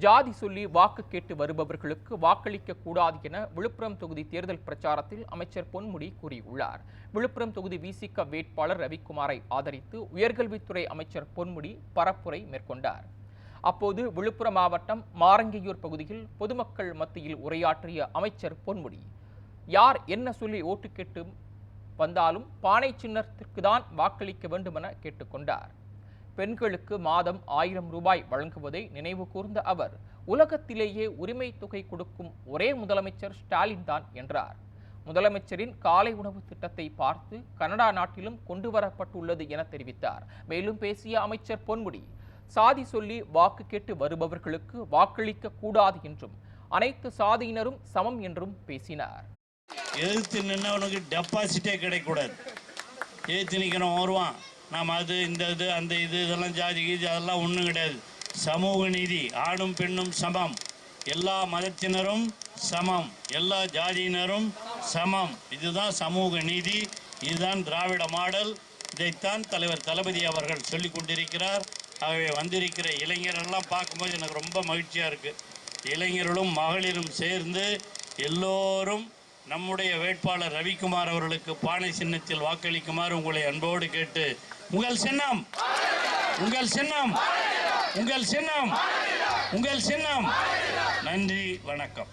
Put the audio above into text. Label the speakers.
Speaker 1: ஜாதி சொல்லி வாக்கு கேட்டு வருபவர்களுக்கு வாக்களிக்க கூடாது என விழுப்புரம் தொகுதி தேர்தல் பிரச்சாரத்தில் அமைச்சர் பொன்முடி கூறியுள்ளார். விழுப்புரம் தொகுதி விசிக வேட்பாளர் ரவிக்குமாரை ஆதரித்து உயர்கல்வித்துறை அமைச்சர் பொன்முடி பரப்புரை மேற்கொண்டார். அப்போது விழுப்புரம் மாவட்டம் மாரங்கையூர் பகுதியில் பொதுமக்கள் மத்தியில் உரையாற்றிய அமைச்சர் பொன்முடி, யார் என்ன சொல்லி ஓட்டு கேட்டு வந்தாலும் பானை சின்னத்திற்கு தான் வாக்களிக்க வேண்டும் என கேட்டுக்கொண்டார். பெண்களுக்கு மாதம் 1000 ரூபாய் வழங்குவதை நினைவு கூர்ந்த அவர், உலகத்திலேயே உரிமை தொகை கொடுக்கும் ஒரே முதலமைச்சர் ஸ்டாலின் தான் என்றார். முதலமைச்சரின் காலை உணவு திட்டத்தை பார்த்து கனடா நாட்டிலும் கொண்டு வரப்பட்டுள்ளது என தெரிவித்தார். மேலும் பேசிய அமைச்சர் பொன்முடி, சாதி சொல்லி வாக்கு கேட்டு வருபவர்களுக்கு வாக்களிக்க கூடாது என்றும் அனைத்து சாதியினரும் சமம் என்றும் பேசினார்.
Speaker 2: எதிர்த்து நின்னவனுக்கு டெபாசிட்டே கிடைக்கூடாது. எதிர்த்து நிற்கிறோம் வருவான், நாம் அது இந்த இது அந்த இது இதெல்லாம் ஜாதி கீதி அதெல்லாம் ஒன்றும் கிடையாது. சமூக நீதி, ஆணும் பெண்ணும் சமம், எல்லா மதத்தினரும் சமம், எல்லா ஜாதியினரும் சமம். இதுதான் சமூக நீதி, இதுதான் திராவிட மாடல். இதைத்தான் தலைவர் தளபதி அவர்கள் சொல்லி கொண்டிருக்கிறார். ஆகவே வந்திருக்கிற இளைஞரெல்லாம் பார்க்கும்போது எனக்கு ரொம்ப மகிழ்ச்சியாக இருக்குது. இளைஞர்களும் மகளிரும் சேர்ந்து எல்லோரும் நம்முடைய வேட்பாளர் ரவிக்குமார் அவர்களுக்கு பானை சின்னத்தில் வாக்களிக்குமாறு உங்களை அன்போடு கேட்டு, உங்கள் சின்னம், உங்கள் சின்னம், உங்கள் சின்னம், உங்கள் சின்னம். நன்றி, வணக்கம்.